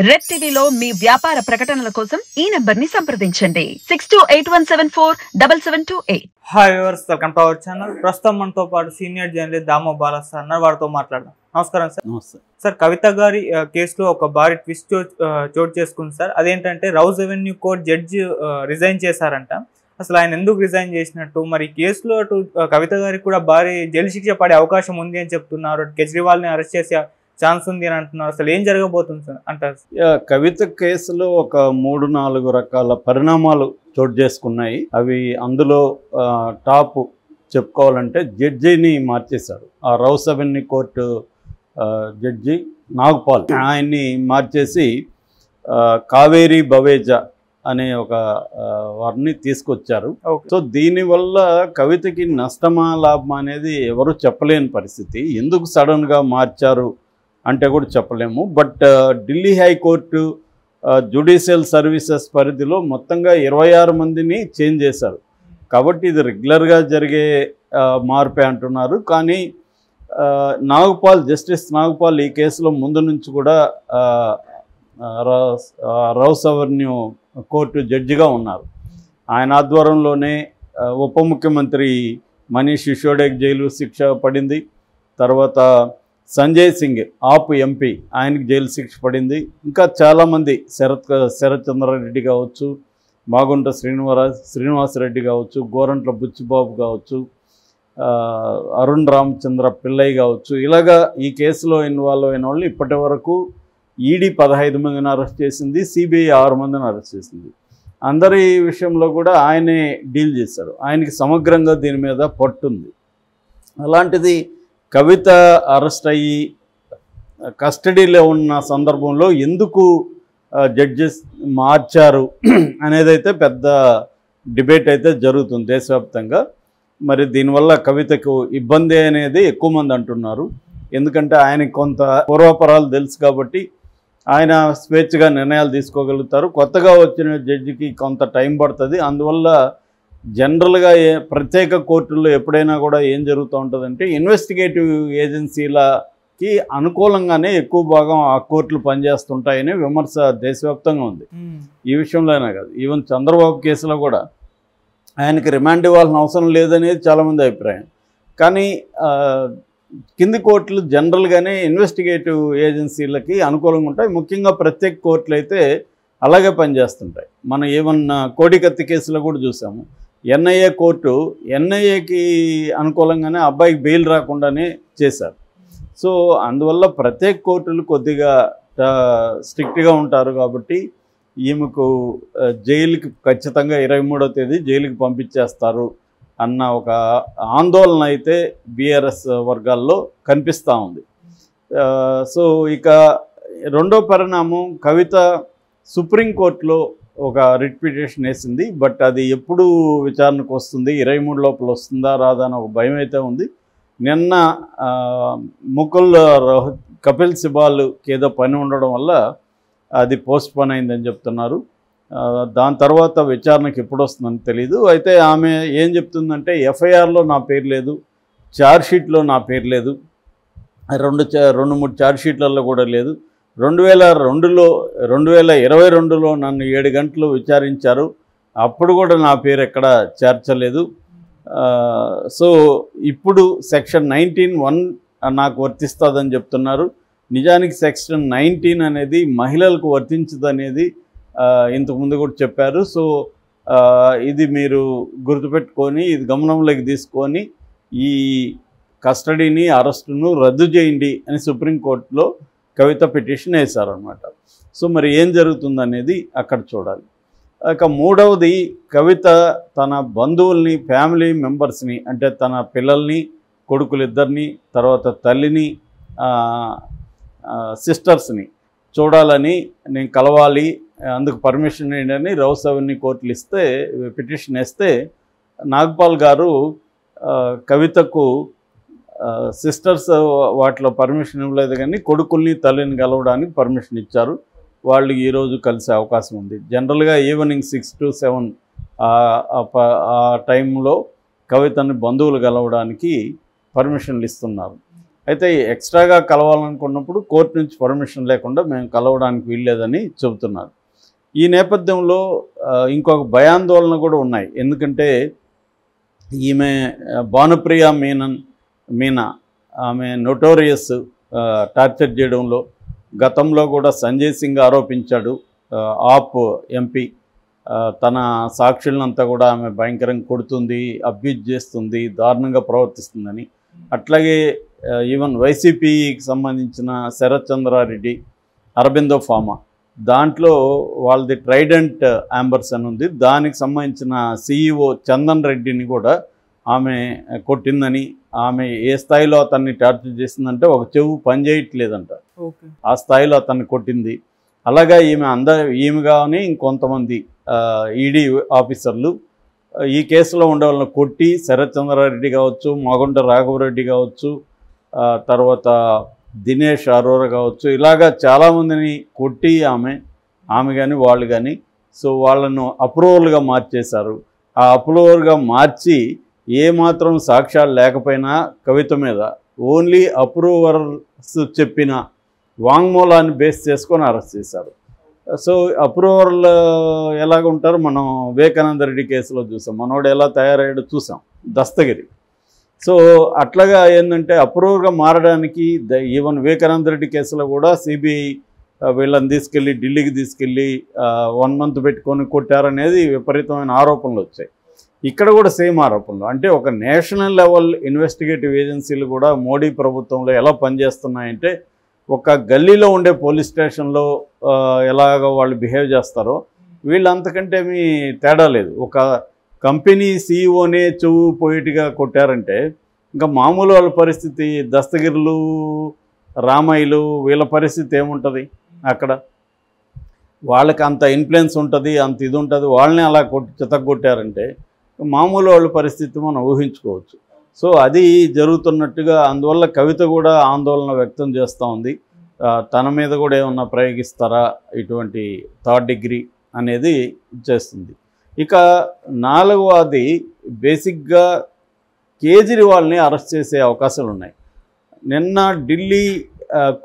Red టీవీలో మీ వ్యాపార ప్రకటనల కోసం ఈ నంబర్ ని సంప్రదించండి 6281747728. Hi viewers, welcome to our channel. ప్రస్తుతం మనతో పాటు senior journalist Damoh Bala sir అన్నారు. వారితో మాట్లాడదాం. నమస్కారం సార్. నమస్తే సార్, కవిత గారి కేసులో ఒక భారీ ట్విస్ట్ చోటు చేసుకుంది సార్. అదేంటంటే Rouse Avenue court judge resign చేశారంట. అసలు ఆయన ఎందుకు రిజైన్ చేసినట్టు, మరి కేసులో అటు కవిత గారికి కూడా భారీ జైలు శిక్ష పడే అవకాశం ఉంది అని చెప్తున్నారు. కేజ్రీవాల్ని అరెస్ట్ చేసే ఛాన్స్ ఉంది అని అంటున్నారు. అసలు ఏం జరగబోతుంది సార్ అంటారు? కవిత కేసులో ఒక 3-4 రకాల పరిణామాలు చోటు చేసుకున్నాయి. అవి అందులో టాప్ చెప్పుకోవాలంటే జడ్జిని మార్చేశారు. ఆ Rouse Avenue court judge Nagpal ఆయన్ని మార్చేసి కావేరీ బవేజా అనే ఒక వారిని తీసుకొచ్చారు. సో దీనివల్ల కవితకి నష్టమా లాభమా అనేది ఎవరు చెప్పలేని పరిస్థితి. ఎందుకు సడన్గా మార్చారు అంటే కూడా చెప్పలేము. But Delhi high court judicial services పరిధిలో మొత్తంగా 26 మందిని చేంజ్ చేశారు. కాబట్టి ఇది రెగ్యులర్గా జరిగే మార్పే అంటున్నారు. కానీ జస్టిస్ నాగ్పాల్ ఈ కేసులో ముందు నుంచి కూడా రౌజ్ అవెన్యూ కోర్టు జడ్జిగా ఉన్నారు. ఆయన ఆధ్వర్యంలోనే ఉప ముఖ్యమంత్రి మనీష్ సిసోడియాకి జైలు శిక్ష పడింది. తర్వాత సంజయ్ సింగ్ ఆప్ ఎంపీ, ఆయనకి జైలు శిక్ష పడింది. ఇంకా చాలామంది శరత్ చంద్రారెడ్డి కావచ్చు, మాగుంట శ్రీనివాసరెడ్డి కావచ్చు, గోరంట్ల బుచ్చిబాబు కావచ్చు, అరుణ్ రామచంద్ర పిల్లయ్య కావచ్చు, ఇలాగా ఈ కేసులో ఇన్వాల్వ్ అయిన వాళ్ళు ఇప్పటి వరకు ఈడీ 15 మందిని అరెస్ట్ చేసింది, సిబిఐ 6 మందిని అరెస్ట్ చేసింది. అందరి విషయంలో కూడా ఆయనే డీల్ చేశారు. ఆయనకి సమగ్రంగా దీని మీద పట్టుంది. అలాంటిది కవిత అరెస్ట్ అయ్యి కస్టడీలో ఉన్న సందర్భంలో ఎందుకు జడ్జెస్ మార్చారు అనేదైతే పెద్ద డిబేట్ అయితే జరుగుతుంది దేశవ్యాప్తంగా. మరి దీనివల్ల కవితకు ఇబ్బంది అనేది ఎక్కువ మంది అంటున్నారు. ఎందుకంటే ఆయనకి కొంత పూర్వాపరాలు తెలుసు కాబట్టి ఆయన స్వేచ్ఛగా నిర్ణయాలు తీసుకోగలుగుతారు. కొత్తగా వచ్చిన జడ్జికి కొంత టైం పడుతుంది. అందువల్ల జనరల్గా ప్రత్యేక కోర్టుల్లో ఎప్పుడైనా కూడా ఏం జరుగుతూ ఉంటుందంటే ఇన్వెస్టిగేటివ్ ఏజెన్సీలకి అనుకూలంగానే ఎక్కువ భాగం ఆ కోర్టులు పనిచేస్తుంటాయని విమర్శ దేశవ్యాప్తంగా ఉంది. ఈ విషయంలోనే కాదు, ఈవెన్ చంద్రబాబు కేసులో కూడా ఆయనకి రిమాండ్ ఇవ్వాల్సిన అవసరం లేదనేది చాలామంది అభిప్రాయం. కానీ కింది కోర్టులు జనరల్గానే ఇన్వెస్టిగేటివ్ ఏజెన్సీలకి అనుకూలంగా ఉంటాయి. ముఖ్యంగా ప్రత్యేక కోర్టులు అయితే అలాగే పనిచేస్తుంటాయి. మనం ఏమన్నా కోడికత్తి కేసులో కూడా చూసాము. ఎన్ఐఏ కోర్టు ఎన్ఐఏకి అనుకూలంగానే అబ్బాయికి బెయిల్ రాకుండానే చేశారు. సో అందువల్ల ప్రత్యేక కోర్టులు కొద్దిగా స్ట్రిక్ట్గా ఉంటారు. కాబట్టి ఈమెకు జైలుకి ఖచ్చితంగా 23వ తేదీ జైలుకి పంపించేస్తారు అన్న ఒక ఆందోళన అయితే బీఆర్ఎస్ వర్గాల్లో కనిపిస్తూ ఉంది. సో ఇక రెండో పరిణామం, కవిత సుప్రీంకోర్టులో ఒక రిట్ పిటిషన్ వేసింది. బట్ అది ఎప్పుడు విచారణకు వస్తుంది, 23 లోపల వస్తుందా రాదా అని ఒక భయం అయితే ఉంది. నిన్న కపిల్ సిబాల్కి ఏదో పని ఉండడం వల్ల అది పోస్ట్ పోన్ అయిందని చెప్తున్నారు. దాని తర్వాత విచారణకు ఎప్పుడు వస్తుందని తెలీదు. అయితే ఆమె ఏం చెప్తుందంటే ఎఫ్ఐఆర్లో నా పేరు లేదు, ఛార్జ్షీట్లో నా పేరు లేదు, 2-3 ఛార్జ్షీట్లలో కూడా లేదు. 2022లో నన్ను 7 గంటలు విచారించారు, అప్పుడు కూడా నా పేరు ఎక్కడ చేర్చలేదు. సో ఇప్పుడు సెక్షన్ 19(1) నాకు వర్తిస్తుందని చెప్తున్నారు. నిజానికి సెక్షన్ 19 అనేది మహిళలకు వర్తించదనేది ఇంతకుముందు కూడా చెప్పారు. సో ఇది మీరు గుర్తుపెట్టుకొని, ఇది గమనంలోకి తీసుకొని ఈ కస్టడీని అరెస్టును రద్దు చేయండి అని సుప్రీంకోర్టులో కవిత పిటిషన్ వేశారనమాట. సో మరి ఏం జరుగుతుందనేది అక్కడ చూడాలి. ఇక మూడవది, కవిత తన బంధువుల్ని, ఫ్యామిలీ మెంబర్స్ని, అంటే తన పిల్లల్ని, కొడుకులిద్దరిని, తర్వాత తల్లిని, సిస్టర్స్ని చూడాలని నేను కలవాలి, అందుకు పర్మిషన్ ఏంటని రౌజ్ అవెన్యూ కోర్టులు పిటిషన్ వేస్తే నాగ్పాల్ గారు కవితకు సిస్టర్స్ వాటిలో పర్మిషన్ ఇవ్వలేదు, కానీ కొడుకుల్ని తల్లిని కలవడానికి పర్మిషన్ ఇచ్చారు. వాళ్ళు ఈరోజు కలిసే అవకాశం ఉంది. జనరల్గా ఈవినింగ్ 6 to 7 ఆ టైంలో కవితని బంధువులు కలవడానికి పర్మిషన్లు ఇస్తున్నారు. అయితే ఎక్స్ట్రాగా కలవాలనుకున్నప్పుడు కోర్టు నుంచి పర్మిషన్ లేకుండా మేము కలవడానికి వీల్లేదని చెబుతున్నారు. ఈ నేపథ్యంలో ఇంకొక భయాందోళన కూడా ఉన్నాయి. ఎందుకంటే ఈమె భానుప్రియ మీనా ఆమె నోటోరియస్ టార్చర్ చేయడంలో గతంలో కూడా సంజయ్ సింగ్ ఆరోపించాడు. ఆప్ ఎంపీ తన సాక్షులంతా కూడా ఆమె భయంకరంగా కొడుతుంది, అబ్యూజ్ చేస్తుంది, దారుణంగా ప్రవర్తిస్తుందని. అట్లాగే ఈవెన్ వైసీపీకి సంబంధించిన శరత్ చంద్రారెడ్డి, అరబిందో ఫార్మా దాంట్లో వాళ్ళది ట్రైడెంట్ యాంబర్స్ అని ఉంది. దానికి సంబంధించిన CEO చందన్ రెడ్డిని కూడా ఆమె కొట్టిందని, ఆమె ఏ స్థాయిలో అతన్ని టార్చర్ చేసిందంటే ఒక చెవు పనిచేయట్లేదంట, ఆ స్థాయిలో అతన్ని కొట్టింది. అలాగా ఈమె కానీ ఇంకొంతమంది ఈడీ ఆఫీసర్లు ఈ కేసులో ఉండే వాళ్ళని కొట్టి, శరత్ చంద్రారెడ్డి కావచ్చు, మాగుంట రాఘవరెడ్డి కావచ్చు, తర్వాత దినేష్ అరోరా కావచ్చు, ఇలాగా చాలామందిని కొట్టి ఆమె కానీ వాళ్ళు కానీ సో వాళ్ళను అప్రూవల్గా మార్చేశారు. ఆ అప్రూవల్గా మార్చి ఏమాత్రం సాక్ష్యాలు లేకపోయినా కవిత మీద ఓన్లీ అప్రూవర్స్ చెప్పిన వాంగ్మూలాన్ని బేస్ చేసుకొని అరెస్ట్ చేశారు. సో అప్రూవర్లు ఎలాగ ఉంటారో మనం వివేకానంద రెడ్డి కేసులో చూసాం, మనోడు ఎలా తయారయ్యాడో చూసాం, దస్తగిరి. సో అట్లాగా ఏంటంటే అప్రూవర్గా మారడానికి ఈవెన్ వివేకానంద రెడ్డి కేసులో కూడా సిబిఐ వీళ్ళని తీసుకెళ్ళి ఢిల్లీకి తీసుకెళ్ళి 1 month పెట్టుకొని కొట్టారనేది విపరీతమైన ఆరోపణలు వచ్చాయి. ఇక్కడ కూడా సేమ్ ఆరోపణలు. అంటే ఒక నేషనల్ లెవెల్ ఇన్వెస్టిగేటివ్ ఏజెన్సీలు కూడా మోడీ ప్రభుత్వంలో ఎలా పనిచేస్తున్నాయంటే, ఒక గల్లీలో ఉండే పోలీస్ స్టేషన్లో ఎలాగ వాళ్ళు బిహేవ్ చేస్తారో వీళ్ళు అంతకంటే మీ తేడా లేదు. ఒక కంపెనీ CEOనే చెవు పోయిట్గా కొట్టారంటే ఇంకా మామూలు వాళ్ళ పరిస్థితి, దస్తగిరులు, రామయ్యలు వీళ్ళ పరిస్థితి ఏముంటుంది? అక్కడ వాళ్ళకి అంత ఇన్ఫ్లుయెన్స్ ఉంటుంది, అంత ఇది ఉంటుంది. వాళ్ళని అలా చితగొట్టారంటే మామూలు వాళ్ళ పరిస్థితి మనం ఊహించుకోవచ్చు. సో అది జరుగుతున్నట్టుగా, అందువల్ల కవిత కూడా ఆందోళన వ్యక్తం చేస్తూ ఉంది. తన మీద కూడా ఏమన్నా ప్రయోగిస్తారా ఇటువంటి 3rd degree అనేది చేస్తుంది. ఇక 4వది బేసిక్గా కేజ్రీవాల్ని అరెస్ట్ చేసే అవకాశాలు ఉన్నాయి. నిన్న ఢిల్లీ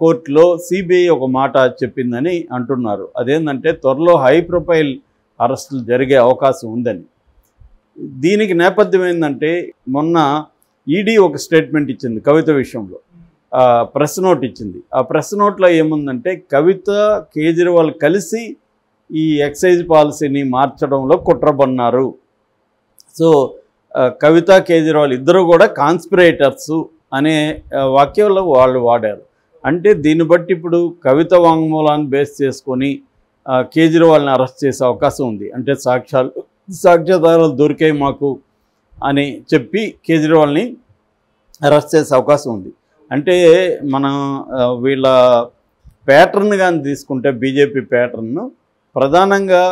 కోర్టులో సిబిఐ ఒక మాట చెప్పిందని అంటున్నారు. అదేంటంటే త్వరలో హై ప్రొఫైల్ అరెస్టులు జరిగే అవకాశం ఉందని. దీనికి నేపథ్యం ఏంటంటే మొన్న ఈడీ ఒక స్టేట్మెంట్ ఇచ్చింది కవిత విషయంలో, ప్రెస్ నోట్ ఇచ్చింది. ఆ ప్రెస్ నోట్లో ఏముందంటే కవిత కేజ్రీవాల్ కలిసి ఈ ఎక్సైజ్ పాలసీని మార్చడంలో కుట్రబన్నారు. సో కవిత కేజ్రీవాల్ ఇద్దరు కూడా కాన్స్పిరేటర్సు అనే వాక్యంలో వాళ్ళు వాడారు. అంటే దీన్ని బట్టి ఇప్పుడు కవిత వాంగ్మూలాన్ని బేస్ చేసుకొని కేజ్రీవాల్ని అరెస్ట్ చేసే అవకాశం ఉంది. అంటే సాక్ష్యాధారాలు దొరికాయి మాకు అని చెప్పి కేజ్రీవాల్ని అరెస్ట్ చేసే అవకాశం ఉంది. అంటే మనం వీళ్ళ ప్యాటర్న్ కానీ తీసుకుంటే బీజేపీ ప్యాటర్న్ను ప్రధానంగా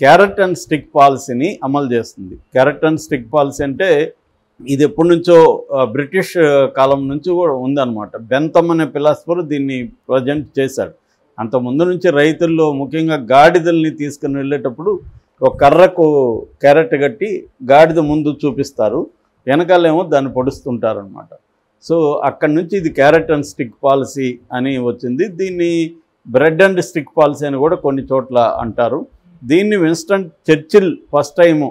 క్యారెట్ అండ్ స్టిక్ పాలసీని అమలు చేస్తుంది. క్యారెట్ అండ్ స్టిక్ పాలసీ అంటే ఇది ఎప్పటి నుంచో బ్రిటిష్ కాలం నుంచి కూడా ఉందన్నమాట. బెంతమ్ అనే ఫిలాసఫర్ దీన్ని ప్రజెంట్ చేశాడు. అంతకుముందు నుంచి రైతుల్లో ముఖ్యంగా గాడిదల్ని తీసుకుని వెళ్ళేటప్పుడు ఒక కర్రకు క్యారెట్ కట్టి గాడిద ముందు చూపిస్తారు, వెనకాలేమో దాన్ని పొడుస్తుంటారు అనమాట. సో అక్కడి నుంచి ఇది క్యారెట్ అండ్ స్టిక్ పాలసీ అని వచ్చింది. దీన్ని బ్రెడ్ అండ్ స్టిక్ పాలసీ అని కూడా కొన్ని చోట్ల అంటారు. దీన్ని విన్స్టన్ చర్చిల్ ఫస్ట్ టైము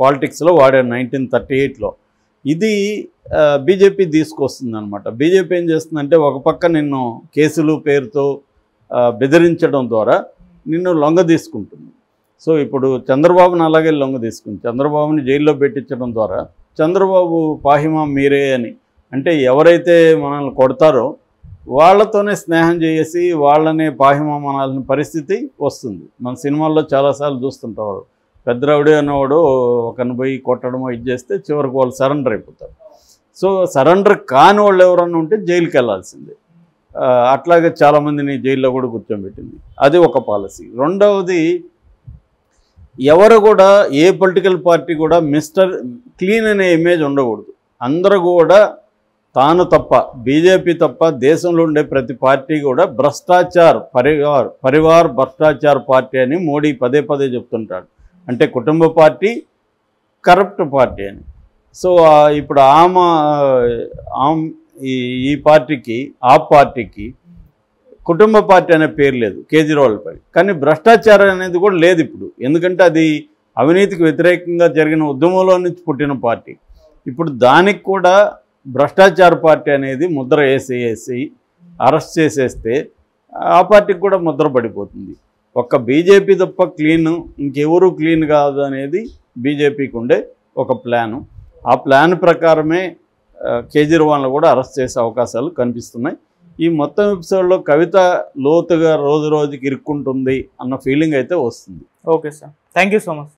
పాలిటిక్స్లో వాడారు 1938లో. ఇది బీజేపీ తీసుకొస్తుంది అనమాట. బీజేపీ ఏం చేస్తుందంటే ఒక పక్క నిన్ను కేసులు పేరుతో బెదిరించడం ద్వారా నిన్ను లొంగ తీసుకుంటుంది. సో ఇప్పుడు చంద్రబాబుని అలాగే లొంగ తీసుకుంది. చంద్రబాబుని జైల్లో పెట్టించడం ద్వారా చంద్రబాబు పాహిమా మీరే అని, అంటే ఎవరైతే మనల్ని కొడతారో వాళ్ళతోనే స్నేహం చేసి వాళ్ళనే పాహిమానాల్సిన పరిస్థితి వస్తుంది. మన సినిమాల్లో చాలాసార్లు చూస్తుంటారు, పెద్దరావుడే అన్నవాడు ఒకరిని పోయి కొట్టడమో ఇది చేస్తే చివరికి వాళ్ళు సరెండర్ అయిపోతారు. సో సరెండర్ కాని వాళ్ళు ఎవరన్నా ఉంటే జైలుకి వెళ్ళాల్సిందే. అట్లాగే చాలామందిని జైల్లో కూడా కూర్చోబెట్టింది. అది ఒక పాలసీ. రెండవది, ఎవరు కూడా ఏ పొలిటికల్ పార్టీ కూడా మిస్టర్ క్లీన్ అనే ఇమేజ్ ఉండకూడదు. అందరూ కూడా తాను తప్ప, బీజేపీ తప్ప దేశంలో ఉండే ప్రతి పార్టీ కూడా భ్రష్టాచార్ పరివార్ భ్రష్టాచార్ పార్టీ అని మోడీ పదే పదే చెప్తుంటాడు. అంటే కుటుంబ పార్టీ, కరప్ట్ పార్టీ అని. సో ఇప్పుడు ఈ పార్టీకి ఆప్ పార్టీకి కుటుంబ పార్టీ అనే పేరు లేదు కేజ్రీవాల్ పై, కానీ భ్రష్టాచారం అనేది కూడా లేదు ఇప్పుడు. ఎందుకంటే అది అవినీతికి వ్యతిరేకంగా జరిగిన ఉద్యమంలో నుంచి పుట్టిన పార్టీ. ఇప్పుడు దానికి కూడా భ్రష్టాచార పార్టీ అనేది ముద్ర వేసేసి అరెస్ట్ చేసేస్తే ఆ పార్టీకి కూడా ముద్ర పడిపోతుంది. ఒక్క బీజేపీ తప్ప క్లీన్, ఇంకెవరూ క్లీన్ కాదు అనేది బీజేపీకి ఉండే ఒక ప్లాను. ఆ ప్లాన్ ప్రకారమే కేజ్రీవాల్ని కూడా అరెస్ట్ చేసే అవకాశాలు కనిపిస్తున్నాయి. ఈ మొత్తం ఎపిసోడ్లో కవిత లోతుగా రోజు రోజుకి ఇరుక్కుంటుంది అన్న ఫీలింగ్ అయితే వస్తుంది. Okay sir, thank you so much.